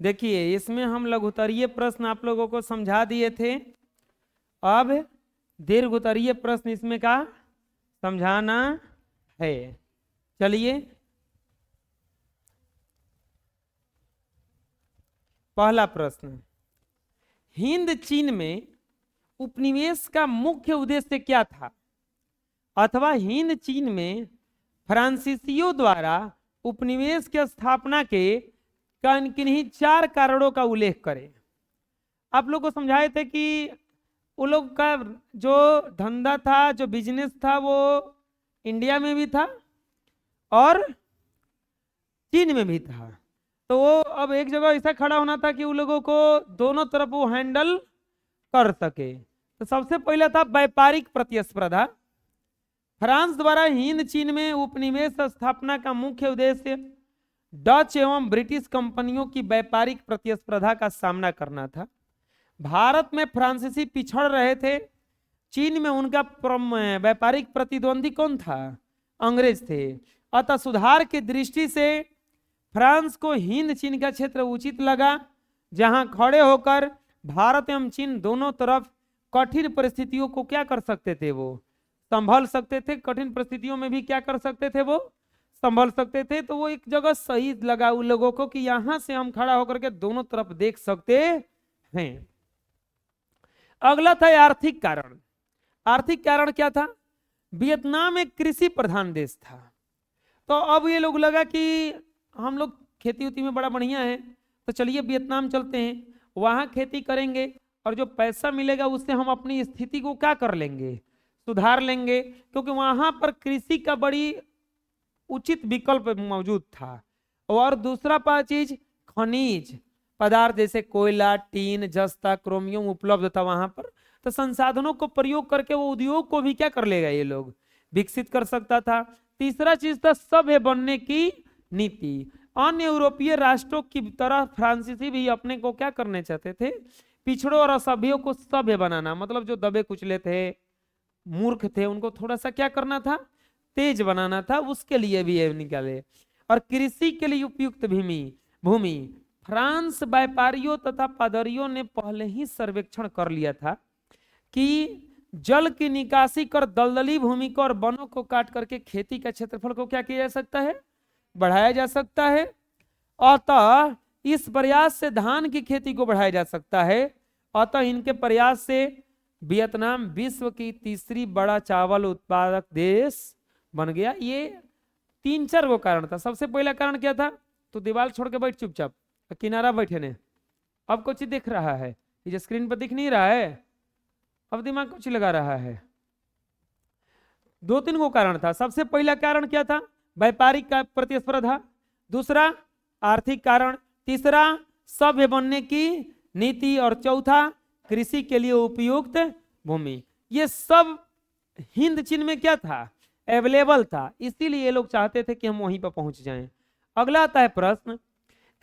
देखिए इसमें हम लघुत्तरीय प्रश्न आप लोगों को समझा दिए थे, अब दीर्घ उत्तरीय प्रश्न इसमें का समझाना है। चलिए पहला प्रश्न, हिंद चीन में उपनिवेश का मुख्य उद्देश्य क्या था, अथवा हिंद चीन में फ्रांसीसियों द्वारा उपनिवेश की स्थापना के किन्हीं 4 कारणों का उल्लेख करें। आप लोग को समझाए थे कि वो लोग का जो धंधा था, जो बिजनेस था, वो इंडिया में भी था और चीन में भी था। तो वो अब एक जगह ऐसा खड़ा होना था कि उन लोगों को दोनों तरफ वो हैंडल कर सके। तो सबसे पहला था व्यापारिक प्रतिस्पर्धा। फ्रांस द्वारा हिंद चीन में उपनिवेश स्थापना का मुख्य उद्देश्य डच एवं ब्रिटिश कंपनियों की व्यापारिक प्रतिस्पर्धा का सामना करना था। भारत में फ्रांसीसी पिछड़ रहे थे, चीन में उनका व्यापारिक प्रतिद्वंदी कौन था, अंग्रेज थे। अतः सुधार की दृष्टि से फ्रांस को हिंद चीन का क्षेत्र उचित लगा, जहां खड़े होकर भारत एवं चीन दोनों तरफ कठिन परिस्थितियों को क्या कर सकते थे, वो संभल सकते थे। कठिन परिस्थितियों में भी क्या कर सकते थे, वो संभल सकते थे। तो वो एक जगह सही लगा उन लोगों को कि यहां से हम खड़ा होकर के दोनों तरफ देख सकते हैं। अगला था आर्थिक कारण। आर्थिक कारण क्या था, वियतनाम एक कृषि प्रधान देश था। तो अब ये लोग लगा कि हम लोग खेती उती में बड़ा बढ़िया है, तो चलिए वियतनाम चलते हैं, वहां खेती करेंगे और जो पैसा मिलेगा उससे हम अपनी स्थिति को क्या कर लेंगे, सुधार लेंगे, क्योंकि वहां पर कृषि का बड़ी उचित विकल्प मौजूद था। और दूसरा चीज खनिज पदार्थ जैसे कोयला, टीन, जस्ता, क्रोमियम उपलब्ध था वहां पर। तो संसाधनों को प्रयोग करके वो उद्योग को भी क्या कर लेगा, ये लोग विकसित कर सकता था। तीसरा चीज था सभ्य बनने की नीति। अन्य यूरोपीय राष्ट्रों की तरह फ्रांसीसी भी अपने को क्या करने चाहते थे, पिछड़ों और असभ्यों को सभ्य बनाना, मतलब जो दबे कुचले थे, मूर्ख थे, उनको थोड़ा सा क्या करना था, तेज बनाना था। उसके लिए भी ये निकाले। और कृषि के लिए उपयुक्त भूमि फ्रांस व्यापारियों तथा पादरियों ने पहले ही सर्वेक्षण कर लिया था कि जल की निकासी कर दलदली भूमि को और वनों को काट करके खेती का क्षेत्रफल को क्या किया जा सकता है, बढ़ाया जा सकता है। अतः इस प्रयास से धान की खेती को बढ़ाया जा सकता है। अतः इनके प्रयास से वियतनाम विश्व की तीसरी बड़ा चावल उत्पादक देश बन गया। ये 3-4 वो कारण था। सबसे पहला कारण क्या था, तो दीवार छोड़ के बैठ चुपचाप, किनारा बैठे ने, अब कुछ दिख रहा है, ये जो स्क्रीन पर दिख नहीं रहा है, अब दिमाग कुछ लगा रहा है। 2-3 वो कारण था। सबसे पहला कारण क्या था, व्यापारिक का प्रतिस्पर्धा, दूसरा आर्थिक कारण, तीसरा सभ्य बनने की नीति, और चौथा कृषि के लिए उपयुक्त भूमि। ये सब हिंद चीन में क्या था, अवेलेबल था, इसीलिए ये लोग चाहते थे कि हम वहीं पर पहुंच जाएं। अगला आता है प्रश्न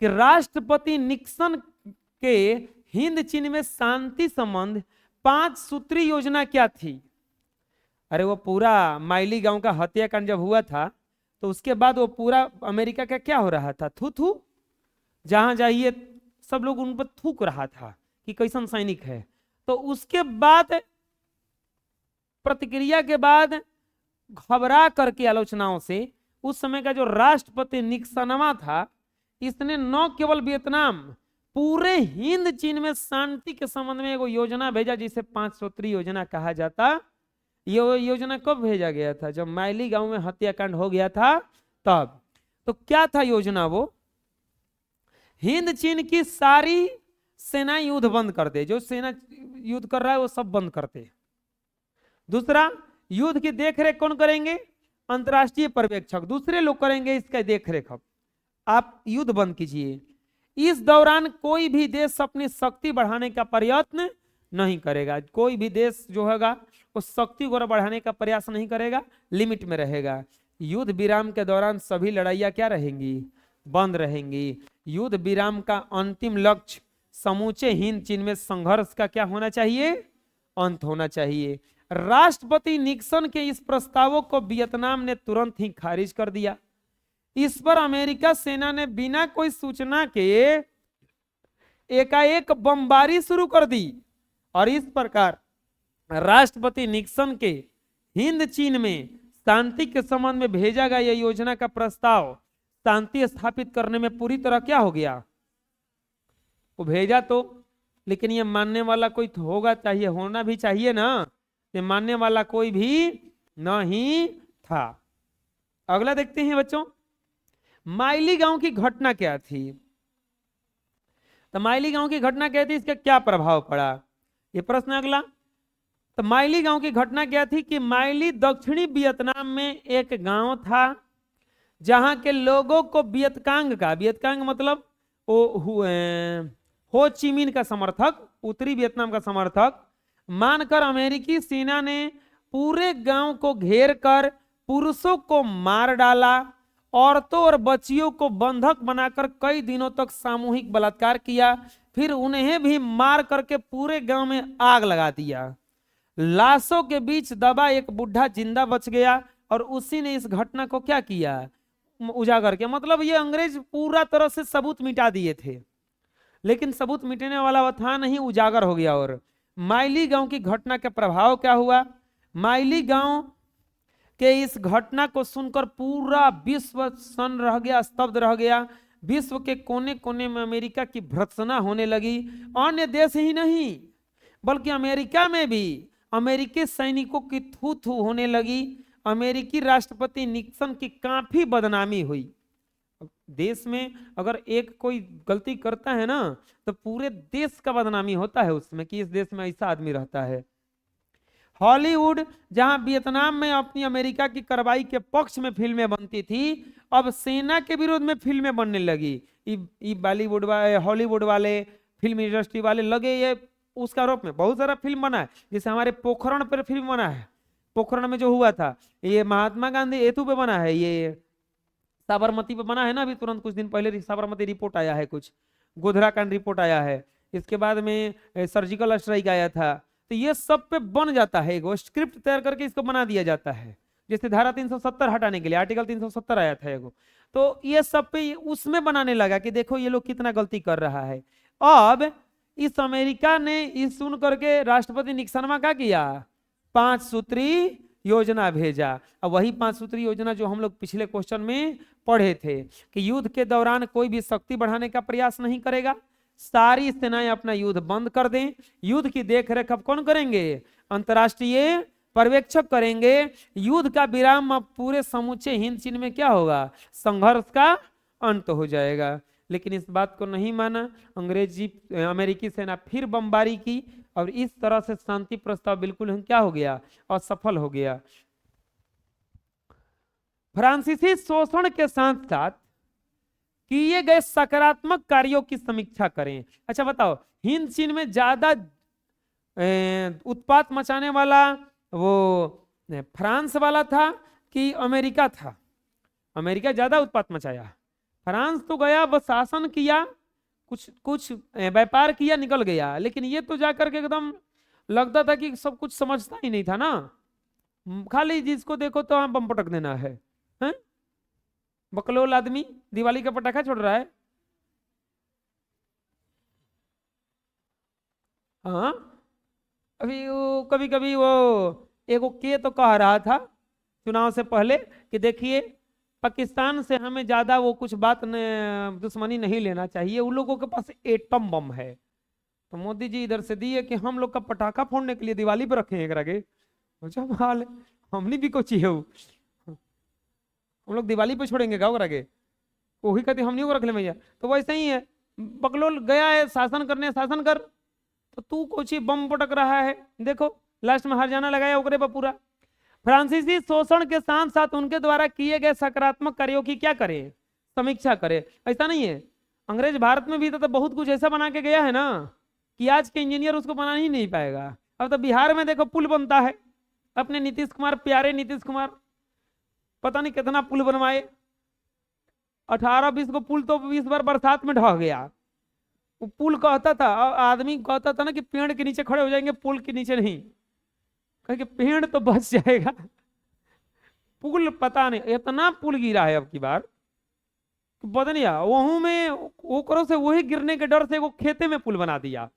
कि राष्ट्रपति निक्सन के हिंद चीन में शांति संबंध 5 सूत्री योजना क्या थी। अरे वो पूरा माइली गांव का हत्याकांड जब हुआ था, तो उसके बाद वो पूरा अमेरिका का क्या हो रहा था, थू थू, जहां जाइए सब लोग उन पर थूक रहा था कि कैसन सैनिक है। तो उसके बाद प्रतिक्रिया के बाद घबरा करके आलोचनाओं से उस समय का जो राष्ट्रपति निक्सनवा था, इसने न केवल वियतनाम, पूरे हिंद चीन में शांति के संबंध में एक योजना भेजा, जिसे 5 सूत्री योजना कहा जाता। ये योजना कब भेजा गया था, जब माइली गांव में हत्याकांड हो गया था तब। तो क्या था योजना, वो हिंद चीन की सारी सेना युद्ध बंद कर दे, जो सेना युद्ध कर रहा है वो सब बंद करते। दूसरा, युद्ध की देखरेख कौन करेंगे, अंतरराष्ट्रीय पर्यवेक्षक, दूसरे लोग करेंगे इसका देखरेख। आप युद्ध बंद कीजिए। इस दौरान कोई भी देश अपनी शक्ति बढ़ाने का प्रयत्न नहीं करेगा। कोई भी देश जो होगा वो शक्ति को बढ़ाने का प्रयास नहीं करेगा, लिमिट में रहेगा। युद्ध विराम के दौरान सभी लड़ाइयां क्या रहेंगी, बंद रहेंगी। युद्ध विराम का अंतिम लक्ष्य समूचे हिंद चीन में संघर्ष का क्या होना चाहिए, अंत होना चाहिए। राष्ट्रपति निक्सन के इस प्रस्तावों को वियतनाम ने तुरंत ही खारिज कर दिया। इस पर अमेरिका सेना ने बिना कोई सूचना के एकाएक बमबारी शुरू कर दी और इस प्रकार राष्ट्रपति निक्सन के हिंद चीन में शांति के संबंध में भेजा गया यह योजना का प्रस्ताव शांति स्थापित करने में पूरी तरह क्या हो गया? वो भेजा तो, लेकिन ये मानने वाला कोई तो होगा, चाहिए, होना भी चाहिए ना। ये मानने वाला कोई भी नहीं था। अगला देखते हैं बच्चों, माइली गांव की घटना क्या थी? तो माइली गांव की घटना क्या थी, इसका क्या प्रभाव पड़ा, ये प्रश्न अगला। तो माइली गांव की घटना क्या थी कि माइली दक्षिणी वियतनाम में एक गांव था जहां के लोगों को वियतकांग मतलब हो ची मिन का समर्थक, उत्तरी वियतनाम का समर्थक मानकर अमेरिकी सेना ने पूरे गांव को घेर कर पुरुषों को मार डाला, औरतों और बच्चियों को बंधक बनाकर कई दिनों तक सामूहिक बलात्कार किया, फिर उन्हें भी मार करके पूरे गांव में आग लगा दिया। लाशों के बीच दबा एक बुढ़ा जिंदा बच गया और उसी ने इस घटना को क्या किया, उजागर किया। मतलब ये अंग्रेज पूरा तरह से सबूत मिटा दिए थे, लेकिन सबूत मिटने वाला वह था नहीं, उजागर हो गया। और माइली गांव की घटना का प्रभाव क्या हुआ? माइली गांव के इस घटना को सुनकर पूरा विश्व सन्न रह गया, स्तब्ध रह गया। विश्व के कोने कोने में अमेरिका की भर्त्सना होने लगी। अन्य देश ही नहीं बल्कि अमेरिका में भी अमेरिकी सैनिकों की थू थू होने लगी। अमेरिकी राष्ट्रपति निक्सन की काफी बदनामी हुई। देश में अगर एक कोई गलती करता है ना तो पूरे देश का बदनामी होता है उसमें कि इस देश में ऐसा आदमी रहता है। हॉलीवुड जहां वियतनाम में अपनी अमेरिका की कार्रवाई के पक्ष में फिल्में बनती थी, अब सेना के विरोध में फिल्में बनने लगी। बॉलीवुड वाले, हॉलीवुड वाले, फिल्म इंडस्ट्री वाले लगे ये उसका रूप में बहुत सारा फिल्म बना है। जैसे हमारे पोखरण पर फिल्म बना है, पोखरण में जो हुआ था, ये महात्मा गांधी एतु पे बना है, ये साबरमती पे बना है ना, अभी तुरंत कुछ दिन पहले साबरमती रिपोर्ट आया है, कुछ गोधरा कांड रिपोर्ट आया है। इसके बाद में सर्जिकल स्ट्राइक आया था। तो ये सब पे बन जाता है, एगो स्क्रिप्ट तैयार करके इसको बना दिया जाता है। जैसे धारा 370 हटाने के लिए आर्टिकल 370 आया था एगो, तो ये सब पे उसमें बनाने लगा कि देखो ये लोग कितना गलती कर रहा है। अब इस अमेरिका ने इस सुन करके राष्ट्रपति निक्सन क्या किया, 5 सूत्री योजना भेजा। अब वही 5 सूत्री योजना जो हम लोग पिछले क्वेश्चन में पढ़े थे कि युद्ध के दौरान कोई भी शक्ति बढ़ाने का प्रयास नहीं करेगा, सारी सेनाएं अपना युद्ध बंद कर दें, युद्ध की देखरेख अब कौन करेंगे, अंतर्राष्ट्रीय पर्यवेक्षक करेंगे, युद्ध का विराम अब पूरे समूचे हिंद चीन में क्या होगा, संघर्ष का अंत हो जाएगा। लेकिन इस बात को नहीं माना, अमेरिकी सेना फिर बमबारी की और इस तरह से शांति प्रस्ताव बिल्कुल क्या हो गया, असफल हो गया। फ्रांसीसी शोषण के साथ साथ किए गए सकारात्मक कार्यों की समीक्षा करें। अच्छा बताओ, हिंद चीन में ज्यादा उत्पात मचाने वाला वो फ्रांस वाला था कि अमेरिका था? अमेरिका ज्यादा उत्पात मचाया, फ्रांस तो गया बस शासन किया, कुछ व्यापार किया, निकल गया। लेकिन ये तो जाकर के एकदम लगता था कि सब कुछ समझता ही नहीं था ना, खाली जिसको देखो तो हाँ बम पटक देना है, हैं? बकलोल आदमी दिवाली का पटाखा छोड़ रहा है। हाँ अभी वो कभी कभी वो एगो के तो कह रहा था चुनाव से पहले कि देखिए पाकिस्तान से हमें ज्यादा वो कुछ बात दुश्मनी नहीं लेना चाहिए, उन लोगों के पास एटम बम है। तो मोदी जी इधर से दिए कि हम लोग का पटाखा फोड़ने के लिए दिवाली पर रखे हैं आगे, हाल हमने भी कुछ है, हम लोग दिवाली पे छोड़ेंगे गाँव आगे, वही कहते हम नहीं रख ले भैया। तो वैसे ही है, बकलोल गया है शासन करने, शासन कर, तो तू कुछ ही बम पटक रहा है। देखो लास्ट में हरजाना लगाया ओकरे पर पूरा। फ्रांसीसी शोषण के साथ साथ उनके द्वारा किए गए सकारात्मक कार्यों की क्या करे, समीक्षा करे। ऐसा नहीं है, अंग्रेज भारत में भी तो बहुत कुछ ऐसा बना के गया है ना कि आज के इंजीनियर उसको बना ही नहीं पाएगा। अब तो बिहार में देखो पुल बनता है, अपने नीतीश कुमार, प्यारे नीतीश कुमार पता नहीं कितना पुल बनवाए, 18-20 को पुल तो 20 बार बरसात में ढह गया। वो पुल कहता था, आदमी कहता था ना कि पेड़ के नीचे खड़े हो जाएंगे, पुल के नीचे नहीं, कहे पेड़ तो बच जाएगा। पुल पता नहीं, इतना पुल गिरा है अब की बार, पता नहीं वहू में वो करो से वही गिरने के डर से वो खेते में पुल बना दिया।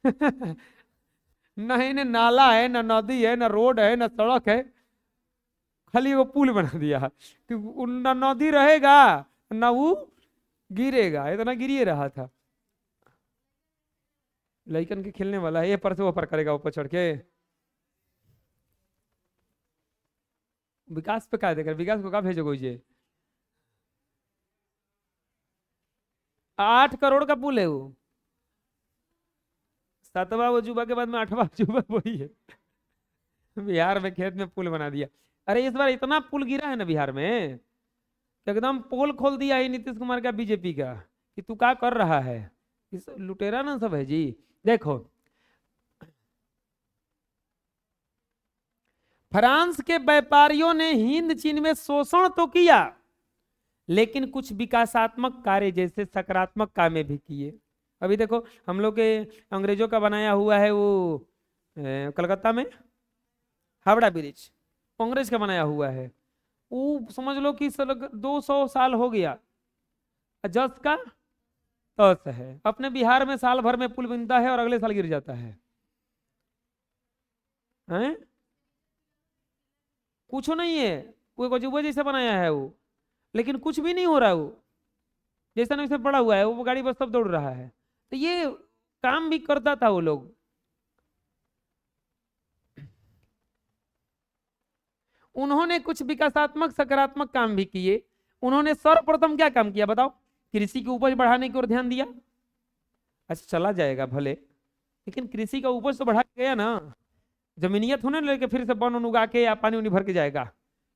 न इन्हें नाला है, न नदी है, न रोड है, न सड़क है, खाली वो पुल बना दिया कि न नदी रहेगा न वो गिरेगा, इतना गिरिए रहा था। लड़कन के खेलने वाला है, ये पर से वो पर करेगा ऊपर चढ़ के। विकास पे क्या देकर, विकास को कहा भेजोगे ये? 8 करोड़ का पुल है वो, 7वां अजूबा के बाद में 8वां अजूबा वही है। बिहार में खेत में पुल बना दिया। अरे इस बार इतना पुल गिरा है ना बिहार में, एकदम पोल खोल दिया है नीतीश कुमार का, बीजेपी का, कि तू क्या कर रहा है। इस लुटेरा ना सब है जी। देखो फ्रांस के व्यापारियों ने हिंद चीन में शोषण तो किया, लेकिन कुछ विकासात्मक कार्य जैसे सकारात्मक कार्य भी किए। अभी देखो हम लोग के अंग्रेजों का बनाया हुआ है वो कलकत्ता में हावड़ा ब्रिज, कांग्रेस का बनाया हुआ है वो, समझ लो कि 200 साल हो गया, जस का तस है। अपने बिहार में साल भर में पुल बनता है और अगले साल गिर जाता है, हैं? कुछ नहीं है, वो अजूबा जैसा बनाया है वो, लेकिन कुछ भी नहीं हो रहा है वो, जैसा नहीं वैसा पड़ा हुआ है वो, गाड़ी बस सब दौड़ रहा है। तो ये काम भी करता था वो लोग। उन्होंने कुछ विकासात्मक सकारात्मक काम भी किए। उन्होंने सर्वप्रथम क्या काम किया बताओ? कृषि की उपज बढ़ाने की ओर ध्यान दिया। अच्छा चला जाएगा भले, लेकिन कृषि का उपज तो बढ़ा गया ना, जमीनियत होने लेके फिर से वन उगा के या पानी उनी भर के जाएगा,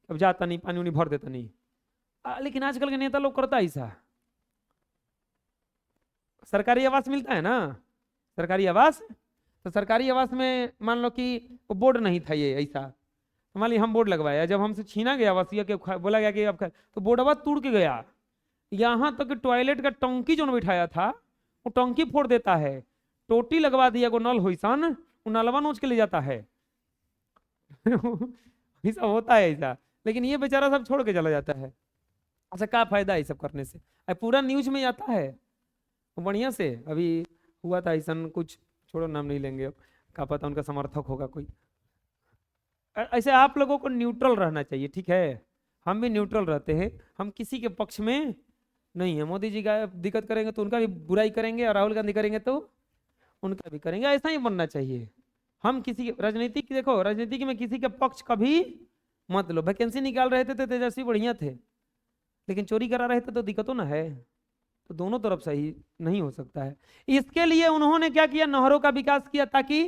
अब जाता नहीं, पानी उनी भर देता नहीं। लेकिन आजकल के नेता लोग करता ऐसा। सरकारी आवास मिलता है ना, सरकारी आवास, तो सरकारी आवास में मान लो कि वो बोर्ड नहीं था ये ऐसा, तो मान ली हम बोर्ड लगवाया, जब हमसे छीना गया आवासीय के, बोला गया कि अब तो बोर्ड आवास तोड़ के गया। यहाँ तक तो टॉयलेट का टंकी जो बिठाया था वो टंकी फोड़ देता है, टोटी लगवा दिया को नल होइसन, वो नलवा नोच के ले जाता है। ऐसा होता है ऐसा, लेकिन ये बेचारा सब छोड़ के चला जाता है। अच्छा क्या फायदा है सब करने से? पूरा न्यूज में आता है बढ़िया से। अभी हुआ था ऐसा कुछ, छोड़ो नाम नहीं लेंगे, क्या पता उनका समर्थक होगा कोई। ऐसे आप लोगों को न्यूट्रल रहना चाहिए, ठीक है? हम भी न्यूट्रल रहते हैं, हम किसी के पक्ष में नहीं है। मोदी जी का दिक्कत करेंगे तो उनका भी बुराई करेंगे, और राहुल गांधी करेंगे तो उनका भी करेंगे, ऐसा ही बनना चाहिए। हम किसी राजनीति की, देखो राजनीति में किसी के पक्ष कभी मत लो। वैकेंसी निकाल रहे थे तो तेजस्वी बढ़िया थे, लेकिन चोरी करा रहे थे तो दिक्कतों ना है, तो दोनों तरफ सही नहीं हो सकता है। इसके लिए उन्होंने क्या किया, नहरों का विकास किया ताकि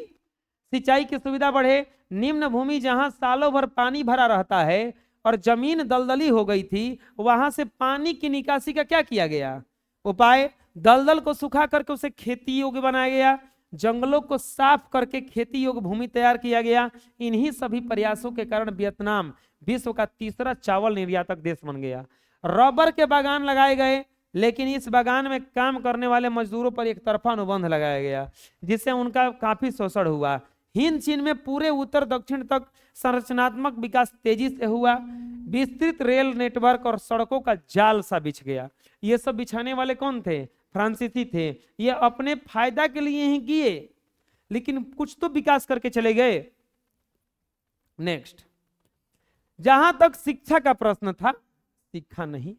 सिंचाई की सुविधा बढ़े। निम्न भूमि जहां सालों भर पानी भरा रहता है और जमीन दलदली हो गई थी, वहां से पानी की निकासी का क्या किया गया उपाय? दलदल को सुखा करके उसे खेती योग्य बनाया गया, जंगलों को साफ करके खेती योग्य भूमि तैयार किया गया। इन्हीं सभी प्रयासों के कारण वियतनाम विश्व का तीसरा चावल निर्यातक देश बन गया। रबर के बागान लगाए गए, लेकिन इस बागान में काम करने वाले मजदूरों पर एक तरफा अनुबंध लगाया गया, जिससे उनका काफी शोषण हुआ। हिंद चीन में पूरे उत्तर दक्षिण तक संरचनात्मक विकास तेजी से हुआ। विस्तृत रेल नेटवर्क और सड़कों का जाल सा बिछ गया। ये सब बिछाने वाले कौन थे? फ्रांसीसी थे। ये अपने फायदा के लिए ही किए, लेकिन कुछ तो विकास करके चले गए। नेक्स्ट, जहां तक शिक्षा का प्रश्न था, शिक्षा नहीं।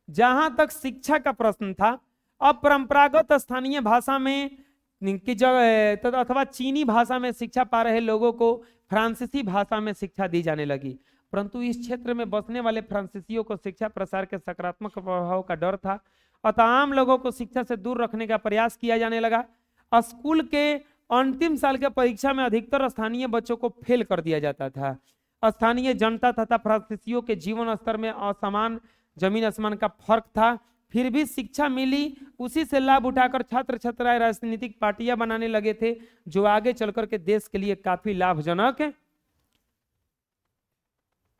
जहां तक शिक्षा का प्रश्न था, अपरंपरागत स्थानीय भाषा में की जगह अथवा चीनी भाषा में शिक्षा पा रहे लोगों को फ्रांसीसी भाषा में शिक्षा दी जाने लगी। परंतु इस क्षेत्र में बसने वाले फ्रांसीसियों को शिक्षा प्रसार के सकारात्मक प्रभाव का डर था, अतः आम लोगों को शिक्षा से दूर रखने का प्रयास किया जाने लगा। स्कूल के अंतिम साल के परीक्षा में अधिकतर स्थानीय बच्चों को फेल कर दिया जाता था। स्थानीय जनता तथा फ्रांसीसियों के जीवन स्तर में असमान जमीन आसमान का फर्क था, फिर भी शिक्षा मिली। उसी से लाभ उठाकर छात्र छात्राएं राजनीतिक पार्टियां बनाने लगे थे, जो आगे चलकर के देश के लिए काफी लाभजनक।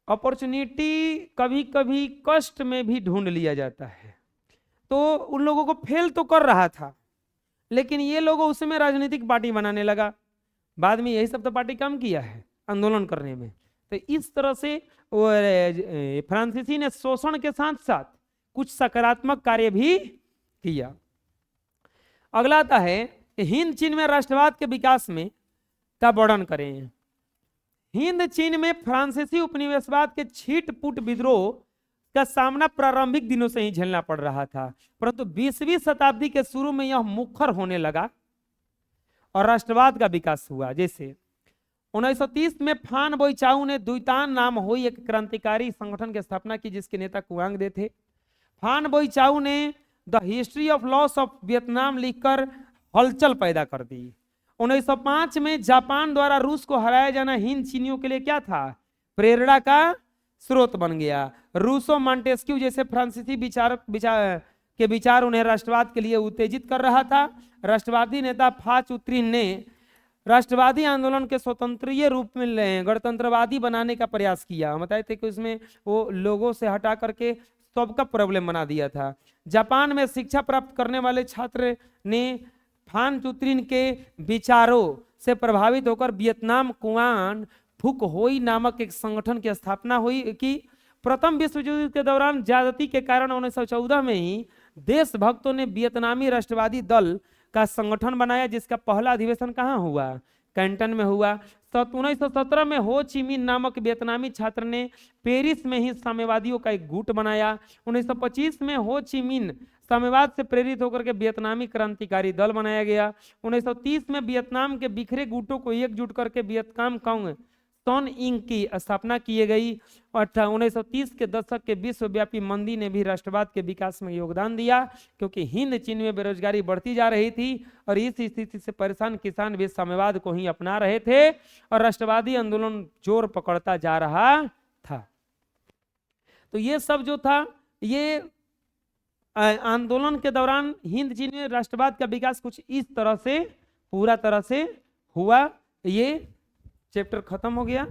अपॉर्चुनिटी कभी कभी कष्ट में भी ढूंढ लिया जाता है। तो उन लोगों को फेल तो कर रहा था, लेकिन ये लोगों उसमें राजनीतिक पार्टी बनाने लगा। बाद में यही सब तो पार्टी काम किया है आंदोलन करने में। तो इस तरह से फ्रांसीसी ने शोषण के साथ साथ कुछ सकारात्मक कार्य भी किया। अगला आता है हिंद चीन में राष्ट्रवाद के विकास में का वर्णन करें। हिंद चीन में फ्रांसीसी उपनिवेशवाद के छीट-फूट विद्रोह का सामना प्रारंभिक दिनों से ही झेलना पड़ रहा था, परंतु 20वीं शताब्दी के शुरू में यह मुखर होने लगा और राष्ट्रवाद का विकास हुआ। जैसे 1930 में फान बोईचाऊ ने दुइतान नाम हुई एक क्रांतिकारी संगठन की स्थापना की, जिसके नेता कुआंग दे थे। फान बोईचाऊ ने the history of loss of Vietnam लिखकर हलचल पैदा कर दी। 1905 में जापान द्वारा रूस को हराया जाना हिंद चीनियों के लिए क्या था, प्रेरणा का स्रोत बन गया। रूसो मॉन्टेस्क्यू जैसे फ्रांसीसी विचार उन्हें राष्ट्रवाद के लिए उत्तेजित कर रहा था। राष्ट्रवादी नेता फा चुत्रिन ने राष्ट्रवादी आंदोलन के स्वतंत्रीय रूप में गणतंत्रवादी बनाने का प्रयास किया। बताए थे कि उसमें वो लोगों से हटा करके सबका प्रॉब्लम बना दिया था। जापान में शिक्षा प्राप्त करने वाले छात्र ने फान चुत्रिन के विचारों से प्रभावित होकर वियतनाम कुआन फुक होई नामक एक संगठन की स्थापना हुई कि प्रथम विश्व युद्ध के दौरान ज्यादती के कारण 1914 में ही देशभक्तों ने वियतनामी राष्ट्रवादी दल का संगठन बनाया, जिसका पहला अधिवेशन कहाँ हुआ, कैंटन में हुआ। 1917 में हो ची मिन नामक वियतनामी छात्र ने पेरिस में ही साम्यवादियों का एक गुट बनाया। 1925 में हो ची मिन साम्यवाद से प्रेरित होकर के वियतनामी क्रांतिकारी दल बनाया गया। 1930 में वियतनाम के बिखरे गुटों को एकजुट करके वियतनाम कांग टॉन इंग की स्थापना की गई। 1930 के दशक के विश्वव्यापी मंदी ने भी राष्ट्रवाद के विकास में योगदान दिया, क्योंकि हिंद चीन में बेरोजगारी बढ़ती जा रही थी और इस स्थिति से परेशान किसान भी साम्यवाद को ही अपना रहे थे और राष्ट्रवादी आंदोलन जोर पकड़ता जा रहा था। तो ये सब जो था, ये आंदोलन के दौरान हिंद चीन में राष्ट्रवाद का विकास कुछ इस तरह से पूरा तरह से हुआ। ये चैप्टर खत्म हो गया।